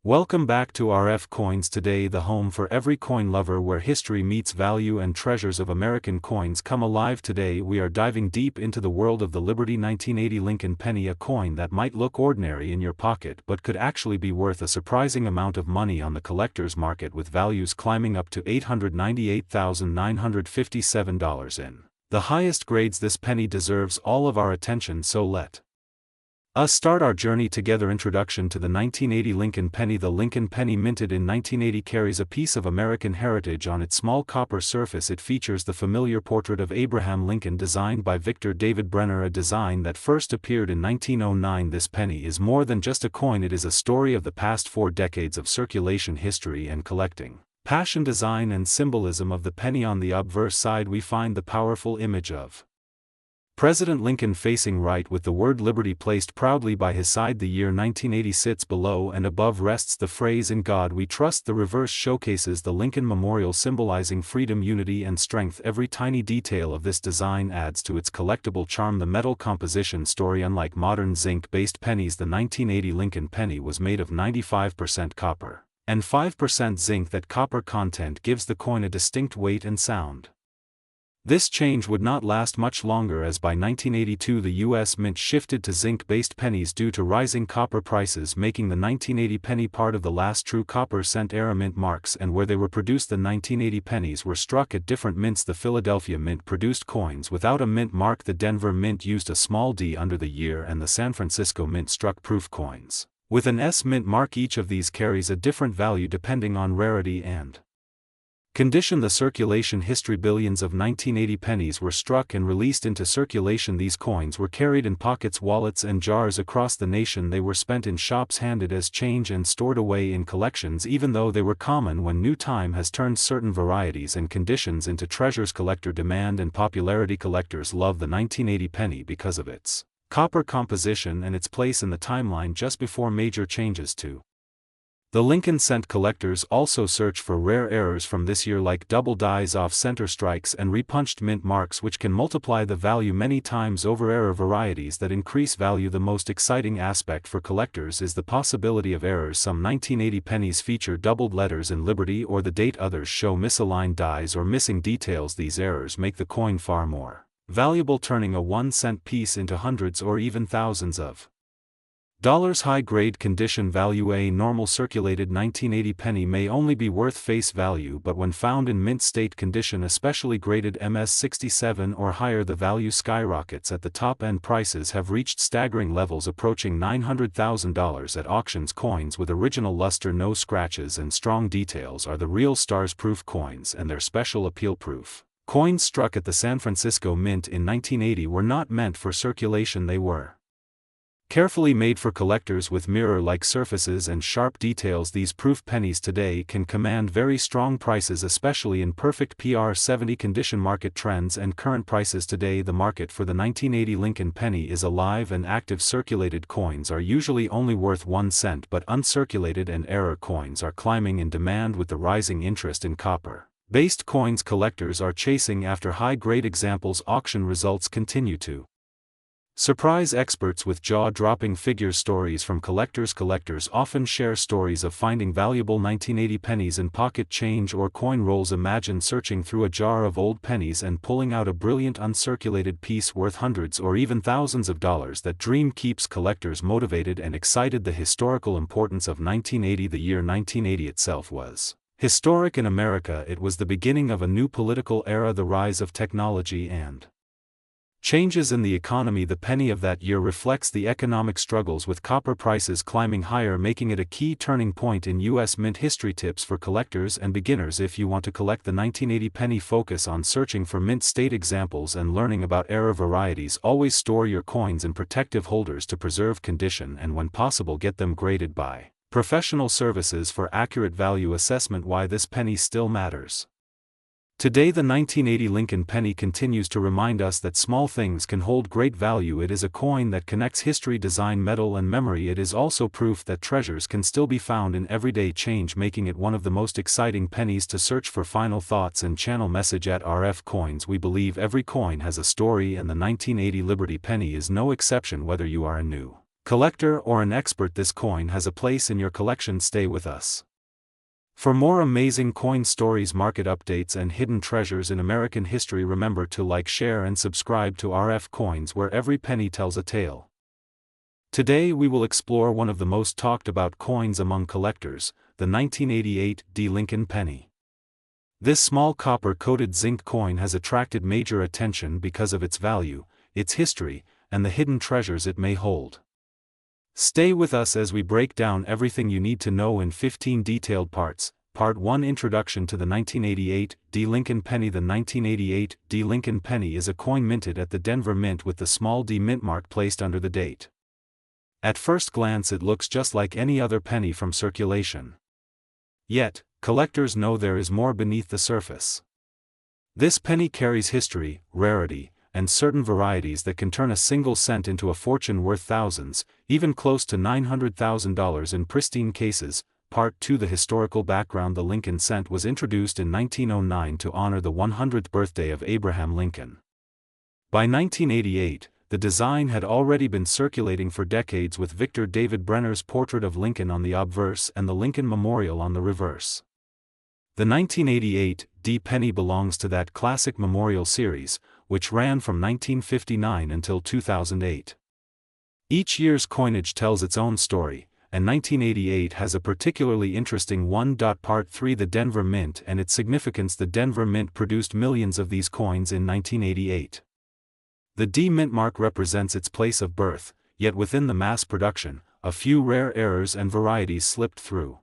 Welcome back to RF Coins Today, the home for every coin lover, where history meets value and treasures of American coins come alive. Today we are diving deep into the world of the Liberty 1980 Lincoln penny, a coin that might look ordinary in your pocket but could actually be worth a surprising amount of money on the collector's market, with values climbing up to $898,957 in the highest grades. This penny deserves all of our attention, so let us start our journey together. Introduction to the 1980 Lincoln penny. The Lincoln penny, minted in 1980, carries a piece of American heritage on its small copper surface. It features the familiar portrait of Abraham Lincoln, designed by Victor David Brenner, a design that first appeared in 1909. This penny is more than just a coin, it is a story of the past 4 decades of circulation history and collecting passion. Design and symbolism of the penny. On the obverse side we find the powerful image of President Lincoln facing right, with the word Liberty placed proudly by his side. The year 1980 sits below, and above rests the phrase "In God We Trust." The reverse showcases the Lincoln Memorial, symbolizing freedom, unity and strength. Every tiny detail of this design adds to its collectible charm. The metal composition story. Unlike modern zinc-based pennies, the 1980 Lincoln penny was made of 95% copper and 5% zinc. That copper content gives the coin a distinct weight and sound. This change would not last much longer, as by 1982 the U.S. Mint shifted to zinc-based pennies due to rising copper prices, making the 1980 penny part of the last true copper cent era mint marks. And where they were produced, the 1980 pennies were struck at different mints. The Philadelphia Mint produced coins without a mint mark, the Denver Mint used a small d under the year, and the San Francisco Mint struck proof coins with an S mint mark. Each of these carries a different value depending on rarity and condition. The circulation history. Billions of 1980 pennies were struck and released into circulation. These coins were carried in pockets, wallets and jars across the nation. They were spent in shops, handed as change and stored away in collections. Even though they were common, when new time has turned certain varieties and conditions into treasures. Collector demand and popularity. Collectors love the 1980 penny because of its copper composition and its place in the timeline just before major changes to the Lincoln cent. Collectors also search for rare errors from this year, like double dies, off-center strikes and repunched mint marks, which can multiply the value many times over. Error varieties that increase value. The most exciting aspect for collectors is the possibility of errors. Some 1980 pennies feature doubled letters in Liberty or the date, others show misaligned dies or missing details. These errors make the coin far more valuable, turning a 1-cent piece into hundreds or even thousands of dollars. High-grade condition value. A normal circulated 1980 penny may only be worth face value, but when found in mint state condition, especially graded MS-67 or higher, the value skyrockets. At the top end, prices have reached staggering levels, approaching $900,000 at auctions. Coins with original luster, no scratches and strong details are the real stars. Proof coins and their special appeal. Proof coins struck at the San Francisco Mint in 1980 were not meant for circulation. They were carefully made for collectors, with mirror-like surfaces and sharp details. These proof pennies today can command very strong prices, especially in perfect PR70 condition. Market trends and current prices. Today the market for the 1980 Lincoln penny is alive and active. Circulated coins are usually only worth 1 cent, but uncirculated and error coins are climbing in demand with the rising interest in copper-based coins. Collectors are chasing after high-grade examples. Auction results continue to surprise experts with jaw-dropping figures. Stories from collectors. Collectors often share stories of finding valuable 1980 pennies in pocket change or coin rolls. Imagine searching through a jar of old pennies and pulling out a brilliant uncirculated piece worth hundreds or even thousands of dollars. That dream keeps collectors motivated and excited. The historical importance of 1980. The year 1980 itself was historic in America. It was the beginning of a new political era, the rise of technology and changes in the economy. The penny of that year reflects the economic struggles, with copper prices climbing higher, making it a key turning point in U.S. mint history. Tips for collectors and beginners. If you want to collect the 1980 penny, focus on searching for mint state examples and learning about error varieties. Always store your coins in protective holders to preserve condition, and when possible get them graded by professional services for accurate value assessment. Why this penny still matters. Today the 1980 Lincoln penny continues to remind us that small things can hold great value. It is a coin that connects history, design, metal and memory. It is also proof that treasures can still be found in everyday change, making it one of the most exciting pennies to search for. Final thoughts and channel message. At RF Coins we believe every coin has a story, and the 1980 Liberty penny is no exception. Whether you are a new Collector or an expert, this coin has a place in your collection. Stay with us. For more amazing coin stories, market updates, and hidden treasures in American history, remember to like, share, and subscribe to RF Coins, where every penny tells a tale. Today we will explore one of the most talked about coins among collectors, the 1988 D. Lincoln penny. This small copper-coated zinc coin has attracted major attention because of its value, its history, and the hidden treasures it may hold. Stay with us as we break down everything you need to know in 15 detailed parts. Part 1: Introduction to the 1988 D. Lincoln penny. The 1988 D. Lincoln penny is a coin minted at the Denver Mint with the small d mint mark placed under the date. At first glance it looks just like any other penny from circulation. Yet, collectors know there is more beneath the surface. This penny carries history, rarity, and certain varieties that can turn a single cent into a fortune worth thousands, even close to $900,000 in pristine cases. Part 2: The historical background. The Lincoln cent was introduced in 1909 to honor the 100th birthday of Abraham Lincoln. By 1988, the design had already been circulating for decades, with Victor David Brenner's portrait of Lincoln on the obverse and the Lincoln Memorial on the reverse. The 1988 D penny belongs to that classic memorial series, which ran from 1959 until 2008. Each year's coinage tells its own story, and 1988 has a particularly interesting one. Part 3: The Denver Mint and its significance. The Denver Mint produced millions of these coins in 1988. The D mint mark represents its place of birth, yet within the mass production, a few rare errors and varieties slipped through.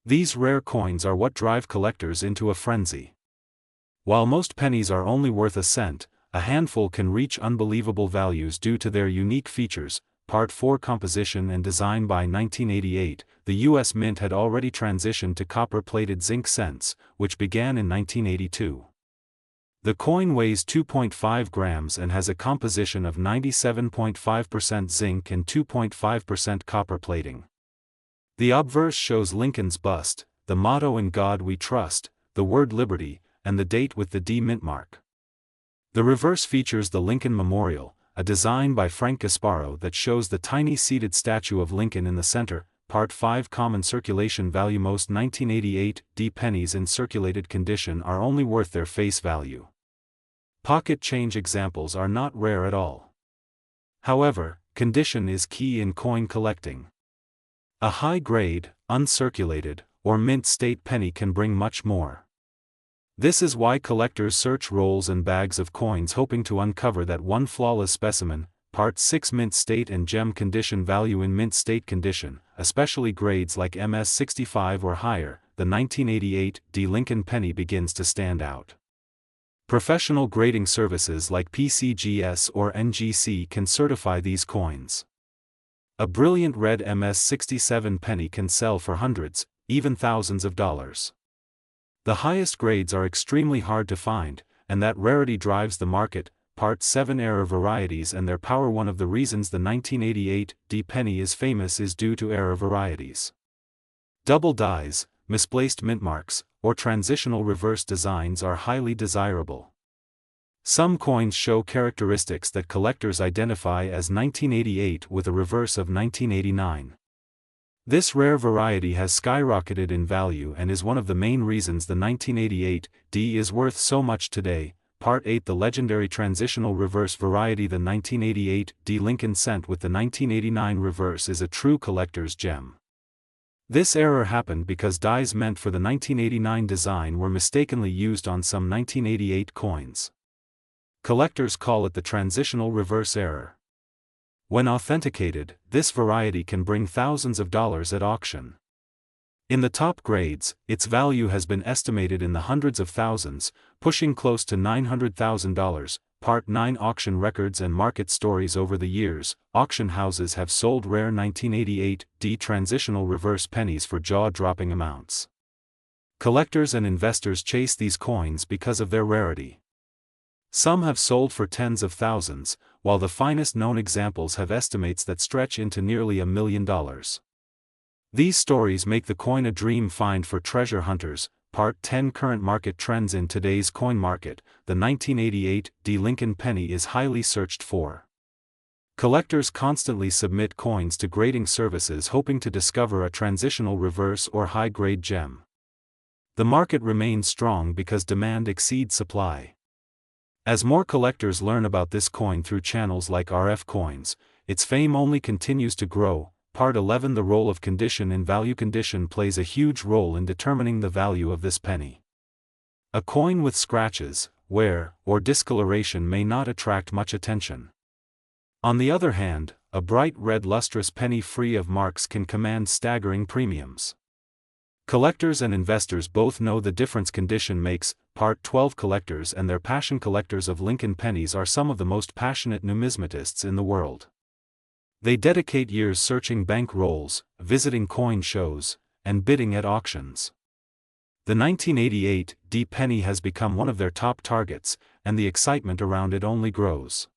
These rare coins are what drive collectors into a frenzy. While most pennies are only worth a cent, a handful can reach unbelievable values due to their unique features. Part 4: Composition and Design. By 1988, the U.S. Mint had already transitioned to copper-plated zinc cents, which began in 1982. The coin weighs 2.5 grams and has a composition of 97.5% zinc and 2.5% copper plating. The obverse shows Lincoln's bust, the motto "In God We Trust," the word liberty, and the date with the D mint mark. The reverse features the Lincoln Memorial, a design by Frank Gasparo that shows the tiny seated statue of Lincoln in the center. Part 5: Common circulation value. Most 1988 D pennies in circulated condition are only worth their face value. Pocket change examples are not rare at all. However, condition is key in coin collecting. A high-grade, uncirculated, or mint-state penny can bring much more. This is why collectors search rolls and bags of coins hoping to uncover that one flawless specimen. Part 6: Mint state and gem condition value. In mint state condition, especially grades like MS65 or higher, the 1988 D. Lincoln penny begins to stand out. Professional grading services like PCGS or NGC can certify these coins. A brilliant red MS67 penny can sell for hundreds, even thousands of dollars. The highest grades are extremely hard to find, and that rarity drives the market. Part 7: Error varieties and their power. One of the reasons the 1988 D penny is famous is due to error varieties. Double dies, misplaced mint marks, or transitional reverse designs are highly desirable. Some coins show characteristics that collectors identify as 1988 with a reverse of 1989. This rare variety has skyrocketed in value and is one of the main reasons the 1988 D is worth so much today. Part 8: The legendary transitional reverse variety. The 1988 D Lincoln cent with the 1989 reverse is a true collector's gem. This error happened because dies meant for the 1989 design were mistakenly used on some 1988 coins. Collectors call it the transitional reverse error. When authenticated, this variety can bring thousands of dollars at auction. In the top grades, its value has been estimated in the hundreds of thousands, pushing close to $900,000. Part 9: Auction records and market stories. Over the years, auction houses have sold rare 1988 D transitional reverse pennies for jaw-dropping amounts. Collectors and investors chase these coins because of their rarity. Some have sold for tens of thousands, while the finest known examples have estimates that stretch into nearly $1 million. These stories make the coin a dream find for treasure hunters. Part 10: Current market trends. In today's coin market, the 1988 D Lincoln penny is highly searched for. Collectors constantly submit coins to grading services hoping to discover a transitional reverse or high-grade gem. The market remains strong because demand exceeds supply. As more collectors learn about this coin through channels like RF Coins, its fame only continues to grow. Part 11. The role of condition in value. Condition plays a huge role in determining the value of this penny. A coin with scratches, wear, or discoloration may not attract much attention. On the other hand, a bright red lustrous penny free of marks can command staggering premiums. Collectors and investors both know the difference condition makes. Part 12. Collectors and their passion. Collectors of Lincoln pennies are some of the most passionate numismatists in the world. They dedicate years searching bank rolls, visiting coin shows, and bidding at auctions. The 1988 D penny has become one of their top targets, and the excitement around it only grows.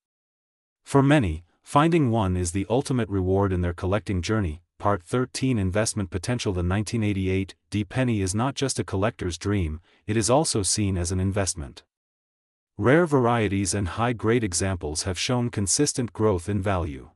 For many, finding one is the ultimate reward in their collecting journey. Part 13. Investment potential. The 1988 D penny is not just a collector's dream, it is also seen as an investment. Rare varieties and high-grade examples have shown consistent growth in value.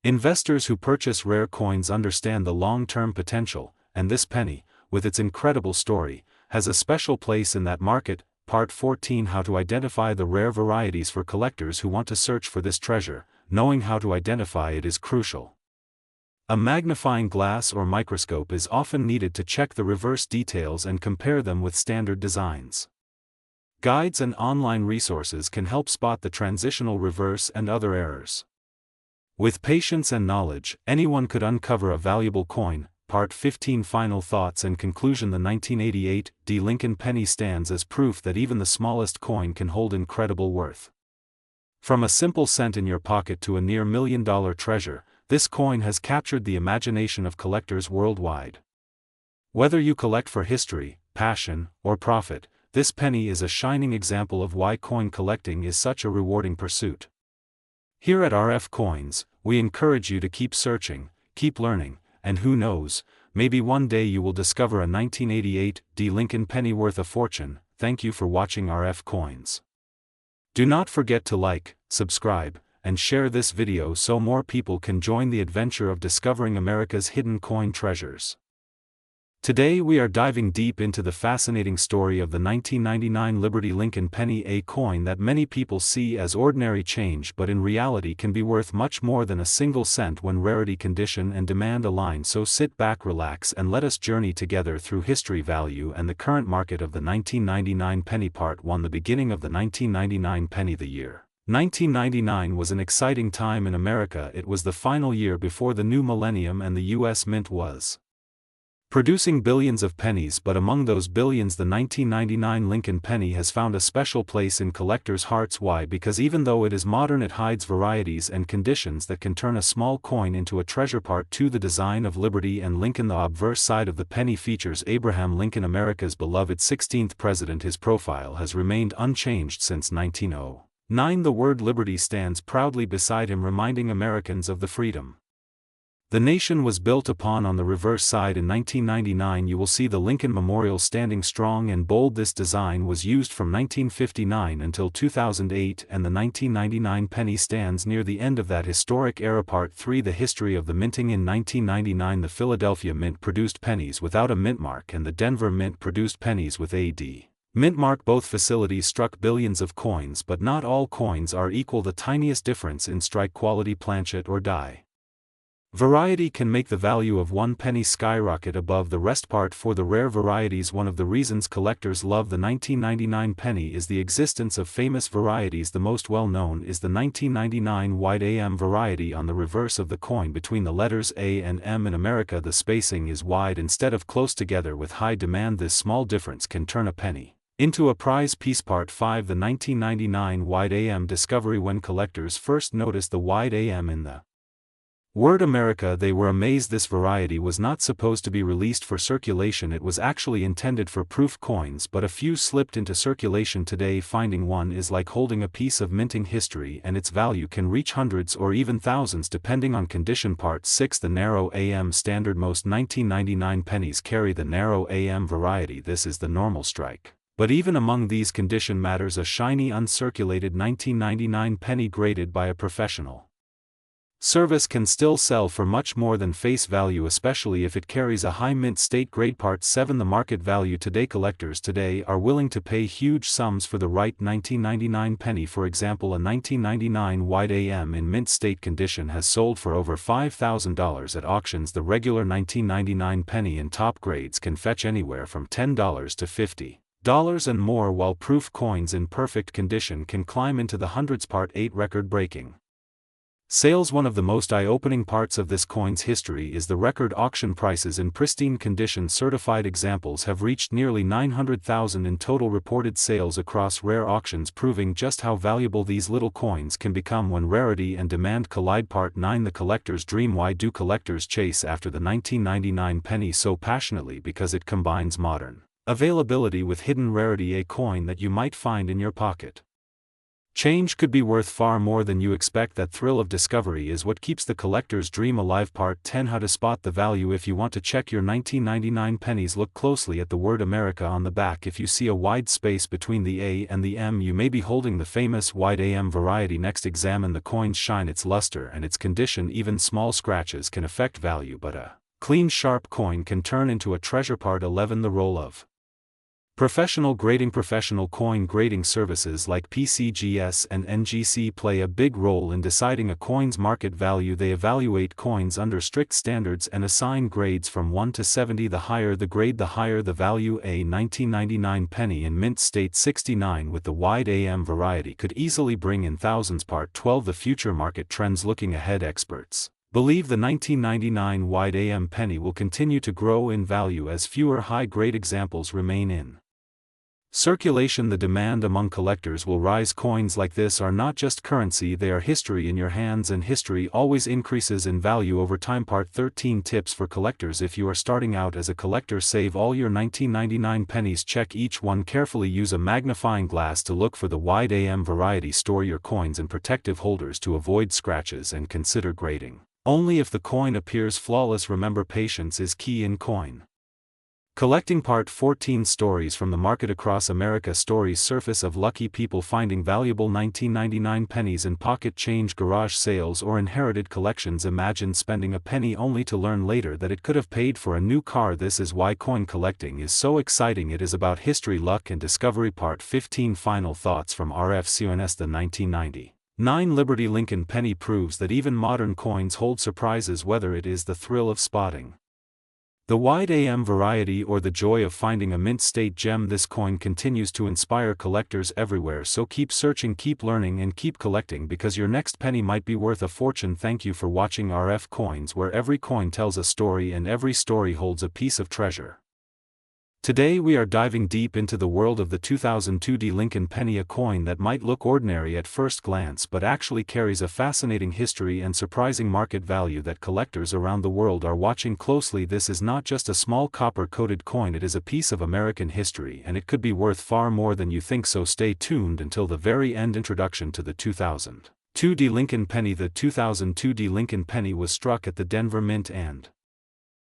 Investors who purchase rare coins understand the long-term potential, and this penny, with its incredible story, has a special place in that market. Part 14. How to identify the rare varieties. For collectors who want to search for this treasure, knowing how to identify it is crucial. A magnifying glass or microscope is often needed to check the reverse details and compare them with standard designs. Guides and online resources can help spot the transitional reverse and other errors. With patience and knowledge, anyone could uncover a valuable coin. Part 15. Final thoughts and conclusion. The 1988 D Lincoln penny stands as proof that even the smallest coin can hold incredible worth. From a simple cent in your pocket to a near $1 million treasure, this coin has captured the imagination of collectors worldwide. Whether you collect for history, passion, or profit, this penny is a shining example of why coin collecting is such a rewarding pursuit. Here at RF Coins, we encourage you to keep searching, keep learning, and who knows, maybe one day you will discover a 1988 D Lincoln penny worth a fortune. Thank you for watching RF Coins. Do not forget to like, subscribe, and share this video so more people can join the adventure of discovering America's hidden coin treasures. Today we are diving deep into the fascinating story of the 1999 Liberty Lincoln penny, a coin that many people see as ordinary change but in reality can be worth much more than a single cent when rarity, condition, and demand align. So sit back, relax, and let us journey together through history, value, and the current market of the 1999 penny. Part 1. The beginning of the 1999 penny. The year 1999 was an exciting time in America. It was the final year before the new millennium and the U.S. Mint was producing billions of pennies, but among those billions the 1999 Lincoln penny has found a special place in collectors' hearts. Why? Because even though it is modern, it hides varieties and conditions that can turn a small coin into a treasure. Part 2. The design of Liberty and Lincoln. The obverse side of the penny features Abraham Lincoln, America's beloved 16th president. His profile has remained unchanged since 1909. The word Liberty stands proudly beside him, reminding Americans of the freedom the nation was built upon. On the reverse side in 1999 you will see the Lincoln Memorial standing strong and bold. This design was used from 1959 until 2008, and the 1999 penny stands near the end of that historic era. Part 3. The history of the minting. In 1999 the Philadelphia Mint produced pennies without a mint mark, and the Denver Mint produced pennies with a D mint mark. Both facilities struck billions of coins, but not all coins are equal. The tiniest difference in strike quality, planchet, or die variety can make the value of one penny skyrocket above the rest. Part 4. The rare varieties. One of the reasons collectors love the 1999 penny is the existence of famous varieties. The most well-known is the 1999 wide AM variety. On the reverse of the coin, between the letters A and M in America, the spacing is wide instead of close together. With high demand, this small difference can turn a penny into a prize piece. Part 5. The 1999 wide AM discovery. When collectors first noticed the wide AM in the word America, they were amazed. This variety was not supposed to be released for circulation. It was actually intended for proof coins, but a few slipped into circulation. Today finding one is like holding a piece of minting history, and its value can reach hundreds or even thousands depending on condition. Part 6. The narrow AM standard. Most 1999 pennies carry the narrow AM variety. This is the normal strike. But even among these, condition matters. A shiny uncirculated 1999 penny graded by a professional Service can still sell for much more than face value, especially if it carries a high mint state grade. Part 7. The market value today. Collectors today are willing to pay huge sums for the right 1999 penny. For example, a 1999 white AM in mint state condition has sold for over $5,000 at auctions. The regular 1999 penny in top grades can fetch anywhere from $10 to $50 and more, while proof coins in perfect condition can climb into the hundreds. Part 8. Record-breaking sales. One of the most eye-opening parts of this coin's history is the record auction prices in pristine condition. Certified examples have reached nearly 900,000 in total reported sales across rare auctions, proving just how valuable these little coins can become when rarity and demand collide. Part 9. The collector's dream. Why do collectors chase after the 1999 penny so passionately? Because it combines modern availability with hidden rarity, a coin that you might find in your pocket. Change could be worth far more than you expect. That thrill of discovery is what keeps the collector's dream alive. Part 10. How to spot the value. If you want to check your 1999 pennies, look closely at the word America on the back. If you see a wide space between the A and the M, you may be holding the famous white AM variety. Next, examine the coin's shine, its luster, and its condition. Even small scratches can affect value, but a clean, sharp coin can turn into a treasure. Part 11. The role of professional grading. Professional coin grading services like PCGS and NGC play a big role in deciding a coin's market value. They evaluate coins under strict standards and assign grades from 1 to 70. The higher the grade, the higher the value. A 1999 penny in mint state 69 with the wide AM variety could easily bring in thousands. Part 12. The future market trends. Looking ahead, experts believe the 1999 wide AM penny will continue to grow in value as fewer high-grade examples remain in circulation. The demand among collectors will rise. Coins like this are not just currency, they are history in your hands, and history always increases in value over time. Part 13. Tips for collectors. If you are starting out as a collector, save all your 1999 pennies. Check each one carefully. Use a magnifying glass to look for the wide AM variety. Store your coins in protective holders to avoid scratches, and consider grading only if the coin appears flawless. Remember, patience is key in coin collecting. Part 14. Stories from the market across America. Stories surface of lucky people finding valuable 1999 pennies in pocket change, garage sales, or inherited collections. Imagine spending a penny only to learn later that it could have paid for a new car. This is why coin collecting is so exciting. It is about history, luck, and discovery. Part 15. Final thoughts from RFCONS. The 1999 Liberty Lincoln penny proves that even modern coins hold surprises, whether it is the thrill of spotting the wide AM variety or the joy of finding a mint state gem. This coin continues to inspire collectors everywhere, so keep searching, keep learning, and keep collecting, because your next penny might be worth a fortune. Thank you for watching RF Coins, where every coin tells a story and every story holds a piece of treasure. Today we are diving deep into the world of the 2002 Lincoln penny, a coin that might look ordinary at first glance but actually carries a fascinating history and surprising market value that collectors around the world are watching closely. This is not just a small copper-coated coin, it is a piece of American history, and it could be worth far more than you think, so stay tuned until the very end. Introduction to the 2002 Lincoln penny. The 2002 Lincoln penny was struck at the Denver Mint and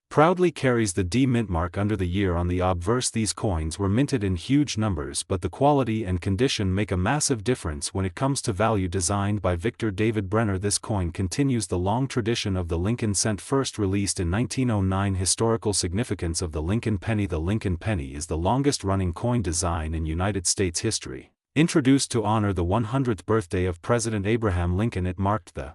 proudly carries the D mint mark under the year on the obverse. These coins were minted in huge numbers, but the quality and condition make a massive difference when it comes to value. Designed by Victor David Brenner, this coin continues the long tradition of the Lincoln cent, first released in 1909. Historical significance of the Lincoln penny. The Lincoln penny is the longest-running coin design in United States history. Introduced to honor the 100th birthday of President Abraham Lincoln, it marked the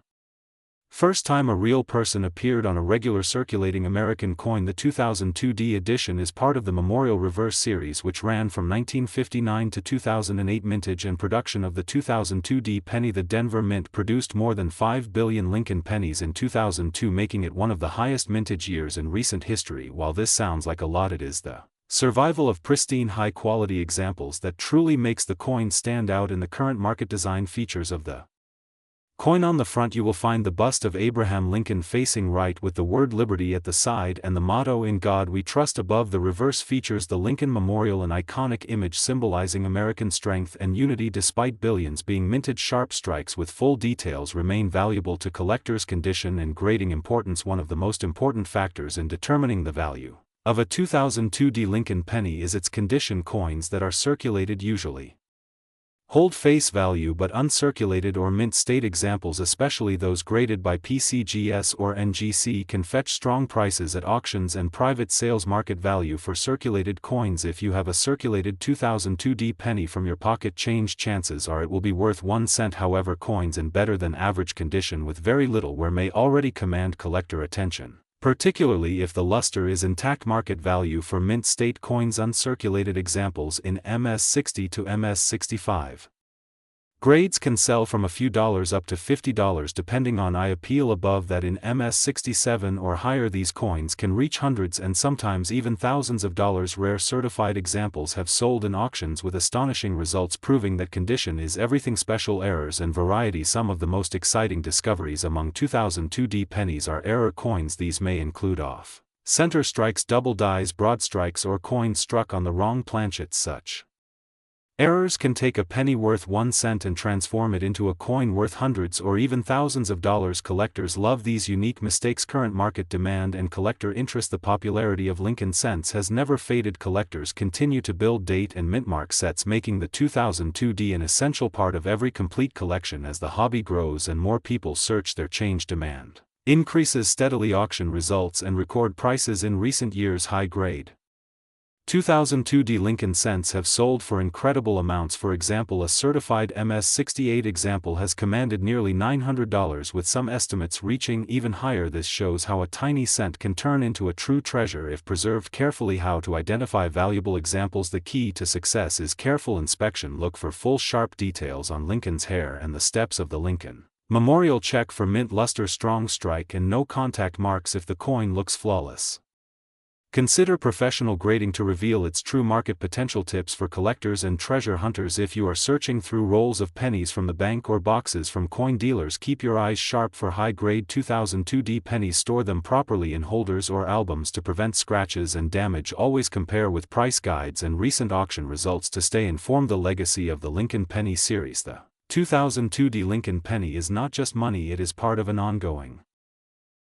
first time a real person appeared on a regular circulating American coin. The 2002 edition is part of the Memorial Reverse series, which ran from 1959 to 2008. Mintage and production of the 2002 penny. The Denver Mint produced more than 5 billion Lincoln pennies in 2002, making it one of the highest mintage years in recent history. While this sounds like a lot, it is the survival of pristine, high-quality examples that truly makes the coin stand out in the current market. Design features of the coin. On the front you will find the bust of Abraham Lincoln facing right with the word Liberty at the side and the motto "In God We Trust" above. The reverse features the Lincoln Memorial, an iconic image symbolizing American strength and unity. Despite billions being minted, sharp strikes with full details remain valuable to collectors. Condition and grading importance. One of the most important factors in determining the value of a 2002 Lincoln penny is its condition. Coins that are circulated usually hold face value but uncirculated or mint state examples, especially those graded by PCGS or NGC, can fetch strong prices at auctions and private sales. Market value for circulated coins. If you have a circulated 2002D penny from your pocket change, chances are it will be worth 1 cent. However, coins in better than average condition with very little wear may already command collector attention, particularly if the luster is intact. Market value for mint state coins, uncirculated examples in MS60 to MS65 grades, can sell from a few dollars up to $50 depending on I appeal. Above that, in MS67 or higher, these coins can reach hundreds and sometimes even thousands of dollars. Rare certified examples have sold in auctions with astonishing results, proving that condition is everything. Special errors and variety. Some of the most exciting discoveries among 2002D pennies are error coins. These may include off-center strikes, double dies, broad strikes, or coins struck on the wrong planchette. Such errors can take a penny worth 1 cent and transform it into a coin worth hundreds or even thousands of dollars. Collectors love these unique mistakes. Current market demand and collector interest. The popularity of Lincoln cents has never faded. Collectors continue to build date and mintmark sets, making the 2002D an essential part of every complete collection. As the hobby grows and more people search their change, demand increases steadily. Auction results and record prices in recent years. High grade 2002D Lincoln cents have sold for incredible amounts. For example, a certified MS68 example has commanded nearly $900, with some estimates reaching even higher. This shows how a tiny cent can turn into a true treasure if preserved carefully. How to identify valuable examples. The key to success is careful inspection. Look for full sharp details on Lincoln's hair and the steps of the Lincoln memorial. Check for mint luster, strong strike, and no contact marks if the coin looks flawless. Consider professional grading to reveal its true market potential. Tips for collectors and treasure hunters. If you are searching through rolls of pennies from the bank or boxes from coin dealers, keep your eyes sharp for high-grade 2002D pennies. Store them properly in holders or albums to prevent scratches and damage. Always compare with price guides and recent auction results to stay informed. The legacy of the Lincoln Penny series. The 2002D Lincoln Penny is not just money, it is part of an ongoing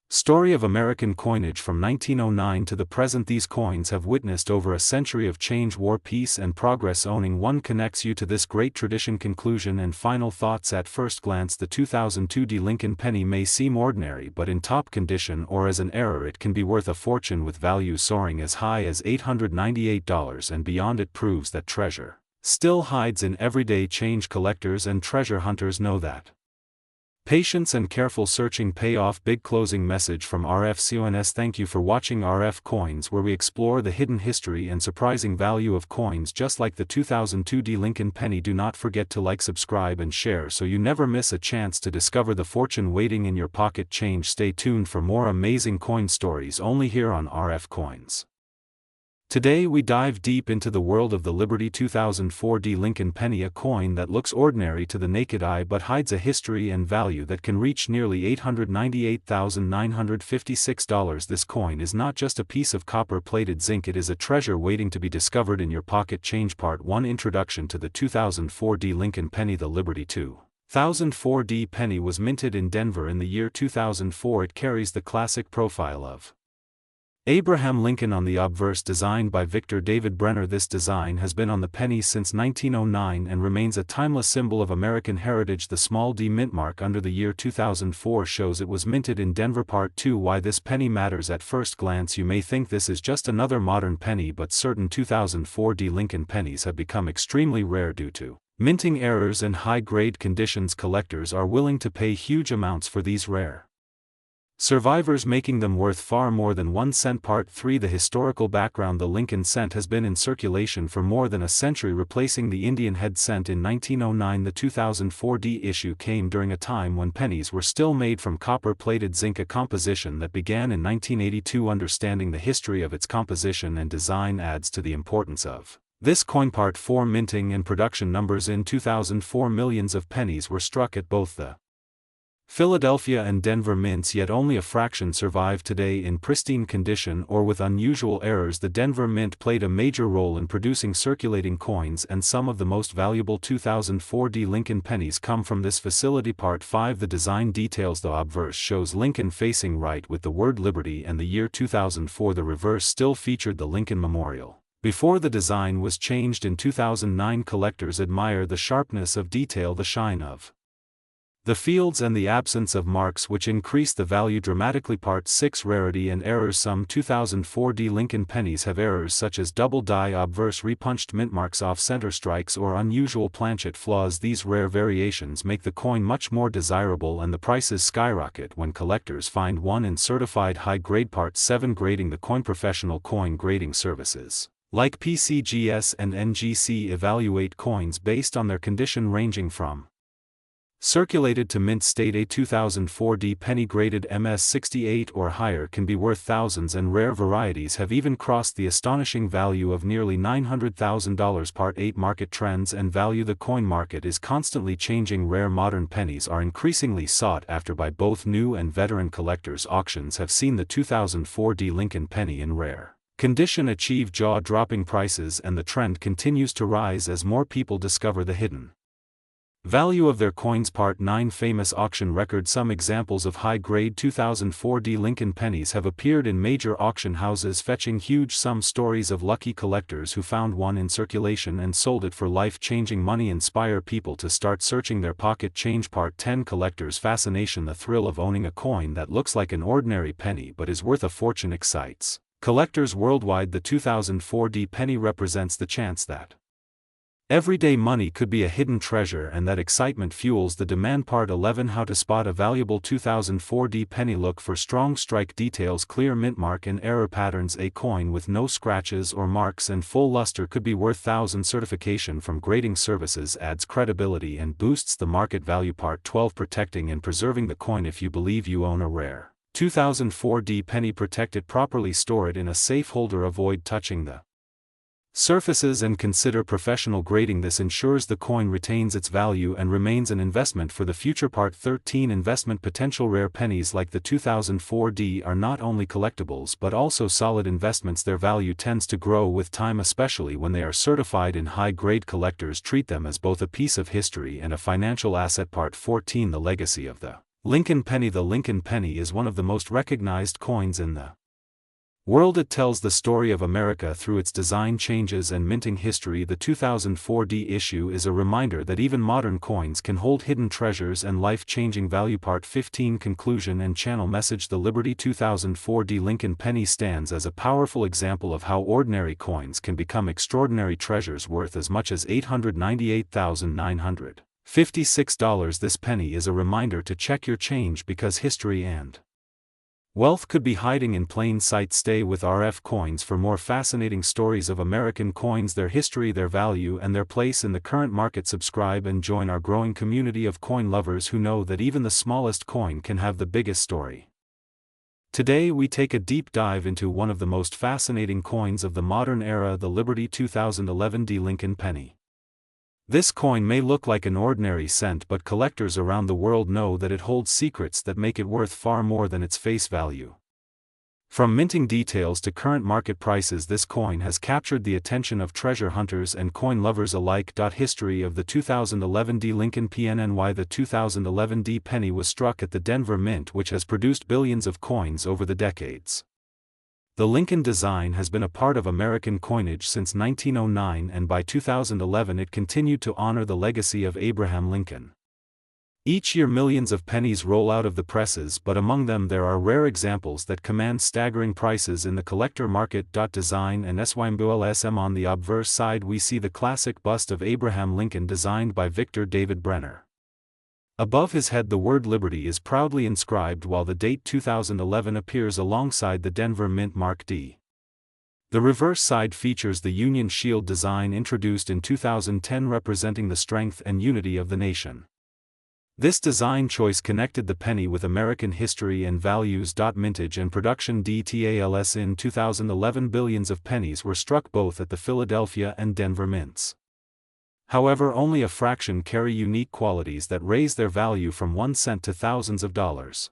story of American coinage from 1909 to the present. These coins have witnessed over a century of change, war, peace, and progress. Owning one connects you to this great tradition. Conclusion and final thoughts. At first glance, the 2002D Lincoln Penny may seem ordinary, but in top condition or as an error, it can be worth a fortune, with value soaring as high as $898 and beyond. It proves that treasure still hides in everyday change. Collectors and treasure hunters know that patience and careful searching pay off. Big closing message from RF Thank you for watching RF Coins, where we explore the hidden history and surprising value of coins just like the 2002D Lincoln Penny. Do not forget to like, subscribe, and share so you never miss a chance to discover the fortune waiting in your pocket change. Stay tuned for more amazing coin stories only here on RF Coins. Today we dive deep into the world of the Liberty 2004D Lincoln Penny, a coin that looks ordinary to the naked eye but hides a history and value that can reach nearly $898,956. This coin is not just a piece of copper-plated zinc, it is a treasure waiting to be discovered in your pocket change. Part 1. Introduction to the 2004D Lincoln Penny. The Liberty 2004D penny was minted in Denver in the year 2004. It carries the classic profile of Abraham Lincoln on the obverse, designed by Victor David Brenner. This design has been on the penny since 1909 and remains a timeless symbol of American heritage. The small d mint mark under the year 2004 shows it was minted in Denver. Part 2. Why this penny matters. At first glance you may think this is just another modern penny, but certain 2004D Lincoln pennies have become extremely rare due to minting errors and high-grade conditions. Collectors are willing to pay huge amounts for these rare survivors, making them worth far more than 1 cent. Part 3. The historical background. The Lincoln cent has been in circulation for more than a century, replacing the Indian head cent in 1909. The 2004D issue came during a time when pennies were still made from copper-plated zinc, a composition that began in 1982. Understanding the history of its composition and design adds to the importance of this coin. Part 4. Minting and production numbers. In 2004, millions of pennies were struck at both the Philadelphia and Denver mints, yet only a fraction survive today in pristine condition or with unusual errors. The Denver mint played a major role in producing circulating coins, and some of the most valuable 2004D Lincoln pennies come from this facility. Part 5. The design details. The obverse shows Lincoln facing right with the word Liberty and the year 2004. The reverse still featured the Lincoln Memorial. Before the design was changed in 2009, collectors admire the sharpness of detail, the shine of the fields, and the absence of marks, which increase the value dramatically. Part 6, Rarity and Errors. Some 2004 Lincoln pennies have errors such as double die, obverse repunched mint marks, off-center strikes, or unusual planchet flaws. These rare variations make the coin much more desirable, and the prices skyrocket when collectors find one in certified high-grade. Part 7, Grading. The coin. Professional coin grading services like PCGS and NGC evaluate coins based on their condition, ranging from circulated to mint state. A 2004 penny graded MS68 or higher can be worth thousands, and rare varieties have even crossed the astonishing value of nearly $900,000. Part 8, Market Trends and Value. The coin market is constantly changing. Rare modern pennies are increasingly sought after by both new and veteran collectors. Auctions have seen the 2004 Lincoln penny in rare condition achieve jaw-dropping prices, and the trend continues to rise as more people discover the hidden value of their coins. Part 9, Famous auction record. Some examples of high-grade 2004 Lincoln pennies have appeared in major auction houses, fetching huge sums. Stories of lucky collectors who found one in circulation and sold it for life-changing money inspire people to start searching their pocket change. Part 10, Collectors' Fascination. The thrill of owning a coin that looks like an ordinary penny but is worth a fortune excites collectors worldwide. The 2004 penny represents the chance that everyday money could be a hidden treasure, and that excitement fuels the demand. Part 11, How to spot a valuable 2004 penny. Look for strong strike details, clear mint mark and error patterns. A coin with no scratches or marks and full luster could be worth thousands. Certification from grading services adds credibility and boosts the market value. Part 12, Protecting and preserving the coin. If you believe you own a rare 2004 penny, protect it properly. Store it in a safe holder. Avoid touching the surfaces and consider professional grading. This ensures the coin retains its value and remains an investment for the future. Part 13, Investment potential. Rare pennies like the 2004 are not only collectibles but also solid investments. Their value tends to grow with time, especially when they are certified in high-grade. Collectors treat them as both a piece of history and a financial asset. Part 14, The legacy of the Lincoln penny. The Lincoln penny is one of the most recognized coins in the world. It tells the story of America through its design changes and minting history. The 2004 issue is a reminder that even modern coins can hold hidden treasures and life-changing value. Part 15, Conclusion and Channel Message. The Liberty 2004 Lincoln penny stands as a powerful example of how ordinary coins can become extraordinary treasures worth as much as $898,956. This penny is a reminder to check your change, because history and wealth could be hiding in plain sight. Stay with RF Coins for more fascinating stories of American coins, their history, their value, and their place in the current market. Subscribe and join our growing community of coin lovers who know that even the smallest coin can have the biggest story. Today we take a deep dive into one of the most fascinating coins of the modern era, the Liberty 2011 Lincoln penny. This coin may look like an ordinary cent, but collectors around the world know that it holds secrets that make it worth far more than its face value. From minting details to current market prices, this coin has captured the attention of treasure hunters and coin lovers alike. History of the 2011 Lincoln PNNY. The 2011 penny was struck at the Denver Mint, which has produced billions of coins over the decades. The Lincoln design has been a part of American coinage since 1909, and by 2011 it continued to honor the legacy of Abraham Lincoln. Each year millions of pennies roll out of the presses, but among them there are rare examples that command staggering prices in the collector market. Design and symbolism. On the obverse side we see the classic bust of Abraham Lincoln designed by Victor David Brenner. Above his head the word Liberty is proudly inscribed, while the date 2011 appears alongside the Denver Mint Mark D. The reverse side features the Union Shield design introduced in 2010, representing the strength and unity of the nation. This design choice connected the penny with American history and values. Mintage and production details. In 2011 billions of pennies were struck both at the Philadelphia and Denver mints. However, only a fraction carry unique qualities that raise their value from 1 cent to thousands of dollars.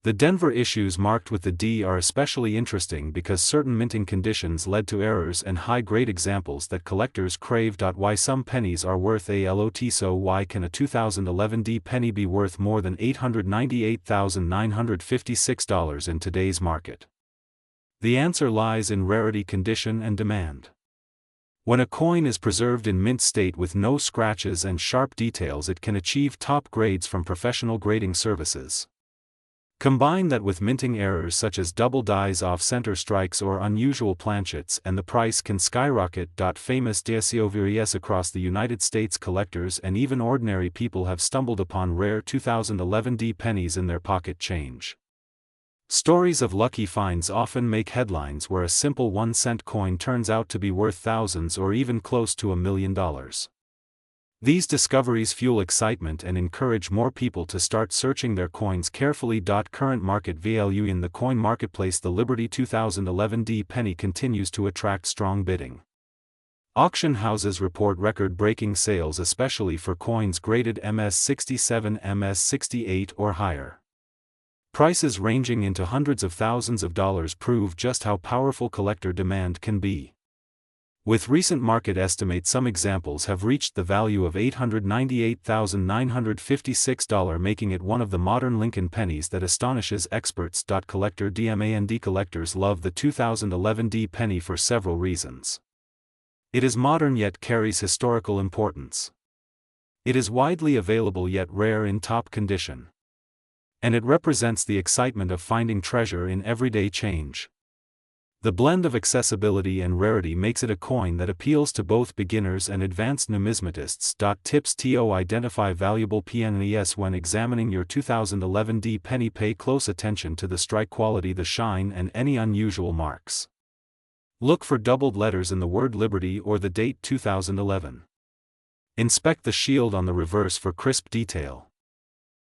The Denver issues marked with the D are especially interesting because certain minting conditions led to errors and high-grade examples that collectors crave. Why some pennies are worth a lot. So why can a 2011 penny be worth more than $898,956 in today's market? The answer lies in rarity, condition, and demand. When a coin is preserved in mint state with no scratches and sharp details, it can achieve top grades from professional grading services. Combine that with minting errors such as double dies off-center strikes or unusual planchets, and the price can skyrocket. Famous DSOVRES across the United States, collectors and even ordinary people have stumbled upon rare 2011 D pennies in their pocket change. Stories of lucky finds often make headlines where a simple 1-cent coin turns out to be worth thousands or even close to $1 million. These discoveries fuel excitement and encourage more people to start searching their coins carefully. Current market value in the coin marketplace. The Liberty 2011 D penny continues to attract strong bidding. Auction houses report record-breaking sales, especially for coins graded MS67, MS68 or higher. Prices ranging into hundreds of thousands of dollars prove just how powerful collector demand can be. With recent market estimates, some examples have reached the value of $898,956, making it one of the modern Lincoln pennies that astonishes experts. Collector demand collectors love the 2011 D penny for several reasons. It is modern yet carries historical importance. It is widely available yet rare in top condition. And it represents the excitement of finding treasure in everyday change. The blend of accessibility and rarity makes it a coin that appeals to both beginners and advanced numismatists. Tips to identify valuable pennies when examining your 2011 D penny. Pay close attention to the strike quality, the shine, and any unusual marks. Look for doubled letters in the word Liberty or the date 2011. Inspect the shield on the reverse for crisp detail.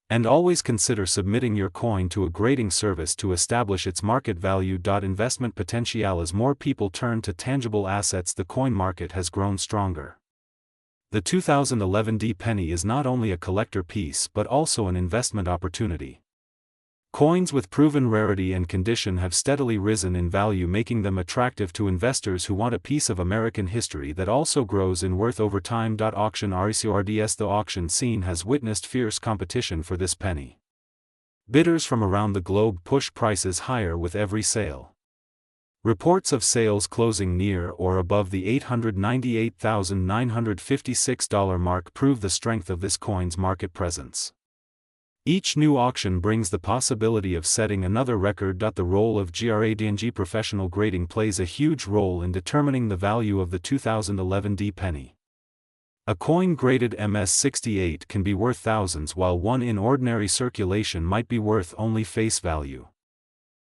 And always consider submitting your coin to a grading service to establish its market value. Investment potential. As more people turn to tangible assets, the coin market has grown stronger. The 2011 D penny is not only a collector piece but also an investment opportunity. Coins with proven rarity and condition have steadily risen in value, making them attractive to investors who want a piece of American history that also grows in worth over time. Auction RECORDS. The auction scene has witnessed fierce competition for this penny. Bidders from around the globe push prices higher with every sale. Reports of sales closing near or above the $898,956 mark prove the strength of this coin's market presence. Each new auction brings the possibility of setting another record. The role of grading professional grading plays a huge role in determining the value of the 2011 D penny. A coin graded MS68 can be worth thousands, while one in ordinary circulation might be worth only face value.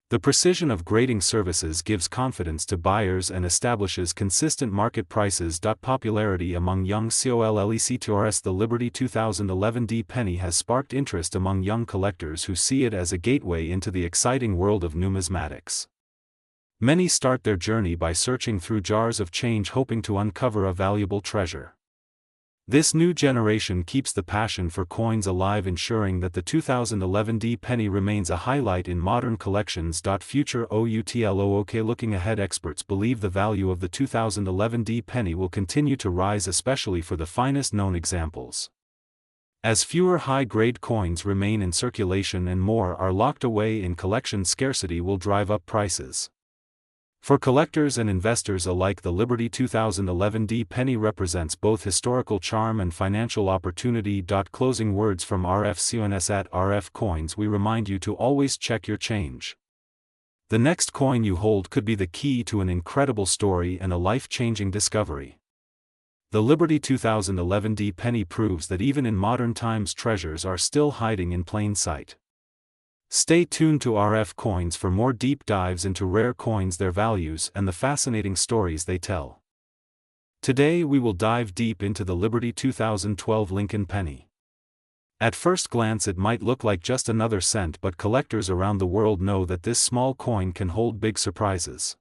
The precision of grading services gives confidence to buyers and establishes consistent market prices. Popularity among young collectors. The Liberty 2011 D penny has sparked interest among young collectors who see it as a gateway into the exciting world of numismatics. Many start their journey by searching through jars of change, hoping to uncover a valuable treasure. This new generation keeps the passion for coins alive, ensuring that the 2011 D penny remains a highlight in modern collections. Future outlook. Looking ahead, experts believe the value of the 2011 D penny will continue to rise, especially for the finest known examples. As fewer high-grade coins remain in circulation and more are locked away in collection, scarcity will drive up prices. For collectors and investors alike, the Liberty 2011 D penny represents both historical charm and financial opportunity. Closing words from RFCONS. At RF Coins, we remind you to always check your change. The next coin you hold could be the key to an incredible story and a life-changing discovery. The Liberty 2011 D penny proves that even in modern times, treasures are still hiding in plain sight. Stay tuned to RF Coins for more deep dives into rare coins, their values, and the fascinating stories they tell. Today we will dive deep into the Liberty 2012 Lincoln penny. At first glance it might look like just another cent, but collectors around the world know that this small coin can hold big surprises.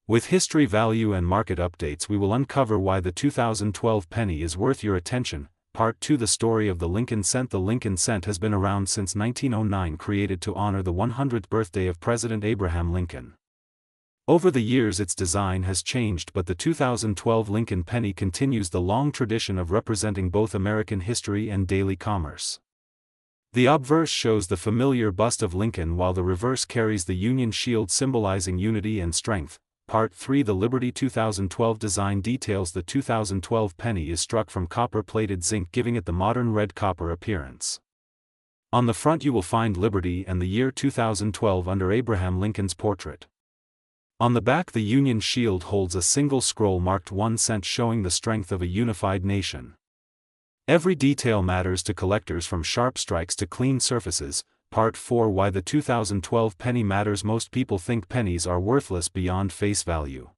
With history, value, and market updates, we will uncover why the 2012 penny is worth your attention. Part 2: The story of the Lincoln cent. The Lincoln cent has been around since 1909, created to honor the 100th birthday of President Abraham Lincoln. Over the years its design has changed, but the 2012 Lincoln penny continues the long tradition of representing both American history and daily commerce. The obverse shows the familiar bust of Lincoln, while the reverse carries the Union shield symbolizing unity and strength. Part 3. The Liberty 2012 design details. The 2012 penny is struck from copper-plated zinc, giving it the modern red copper appearance. On the front you will find Liberty and the year 2012 under Abraham Lincoln's portrait. On the back the Union shield holds a single scroll marked 1 cent, showing the strength of a unified nation. Every detail matters to collectors, from sharp strikes to clean surfaces. Part 4. Why the 2012 penny matters. Most people think pennies are worthless beyond face value.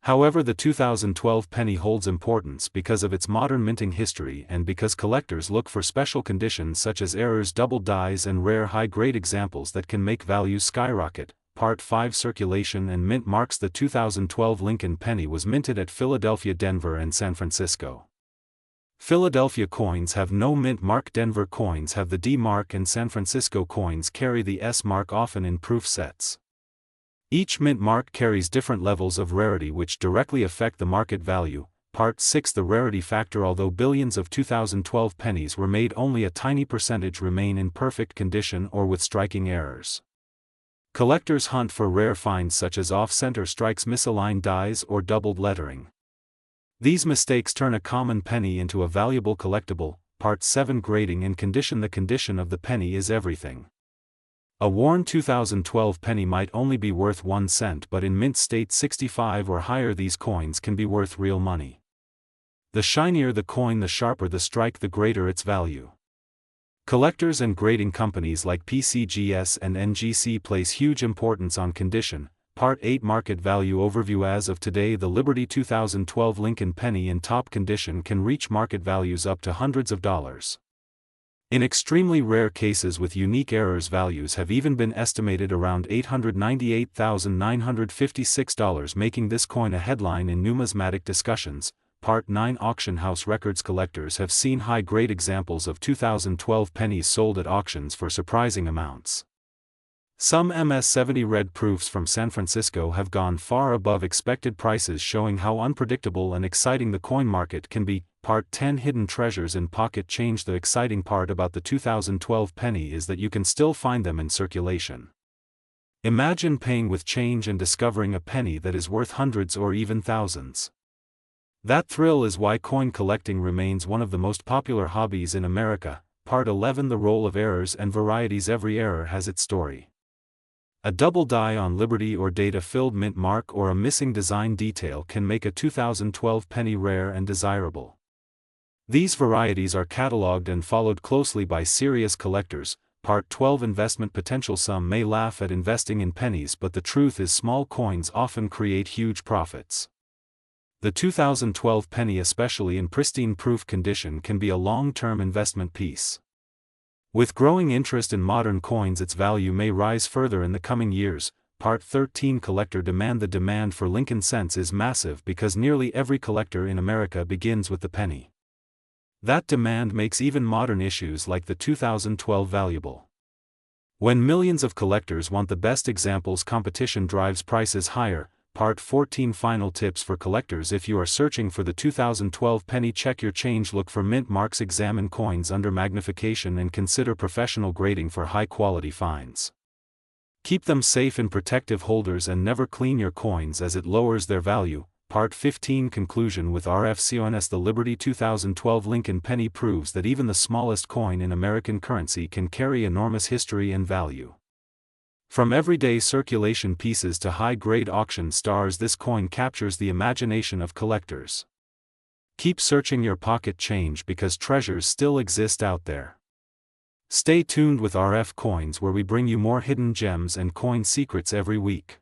However, the 2012 penny holds importance because of its modern minting history and because collectors look for special conditions such as errors, double dies, and rare high-grade examples that can make values skyrocket. Part 5. Circulation and mint marks. The 2012 Lincoln penny was minted at Philadelphia, Denver, and San Francisco. Philadelphia coins have no mint mark, Denver coins have the D mark, and San Francisco coins carry the S mark, often in proof sets. Each mint mark carries different levels of rarity which directly affect the market value. Part 6. The rarity factor. Although billions of 2012 pennies were made, only a tiny percentage remain in perfect condition or with striking errors. Collectors hunt for rare finds such as off-center strikes, misaligned dies, or doubled lettering. These mistakes turn a common penny into a valuable collectible. Part 7. Grading and condition. The condition of the penny is everything. A worn 2012 penny might only be worth 1 cent, but in mint state 65 or higher these coins can be worth real money. The shinier the coin, the sharper the strike, the greater its value. Collectors and grading companies like PCGS and NGC place huge importance on condition. Part 8. Market value overview. As of today, the Liberty 2012 Lincoln penny in top condition can reach market values up to hundreds of dollars. In extremely rare cases with unique errors, values have even been estimated around $898,956, making this coin a headline in numismatic discussions. Part 9. Auction house records. Collectors have seen high-grade examples of 2012 pennies sold at auctions for surprising amounts. Some MS-70 red proofs from San Francisco have gone far above expected prices, showing how unpredictable and exciting the coin market can be. Part 10. Hidden treasures in pocket change. The exciting part about the 2012 penny is that you can still find them in circulation. Imagine paying with change and discovering a penny that is worth hundreds or even thousands. That thrill is why coin collecting remains one of the most popular hobbies in America. Part 11. The role of errors and varieties. Every error has its story. A double die on Liberty or data-filled mint mark or a missing design detail can make a 2012 penny rare and desirable. These varieties are catalogued and followed closely by serious collectors. Part 12. Investment potential. Some may laugh at investing in pennies, but the truth is small coins often create huge profits. The 2012 penny, especially in pristine proof condition, can be a long-term investment piece. With growing interest in modern coins, its value may rise further in the coming years. Part 13. Collector demand. The demand for Lincoln cents is massive because nearly every collector in America begins with the penny. That demand makes even modern issues like the 2012 valuable. When millions of collectors want the best examples, competition drives prices higher. Part 14. Final tips for collectors. If you are searching for the 2012 penny, check your change, look for mint marks, examine coins under magnification, and consider professional grading for high-quality finds. Keep them safe in protective holders and never clean your coins as it lowers their value. Part 15. Conclusion. With RFCONS, the Liberty 2012 Lincoln penny proves that even the smallest coin in American currency can carry enormous history and value. From everyday circulation pieces to high-grade auction stars, this coin captures the imagination of collectors. Keep searching your pocket change because treasures still exist out there. Stay tuned with RF Coins, where we bring you more hidden gems and coin secrets every week.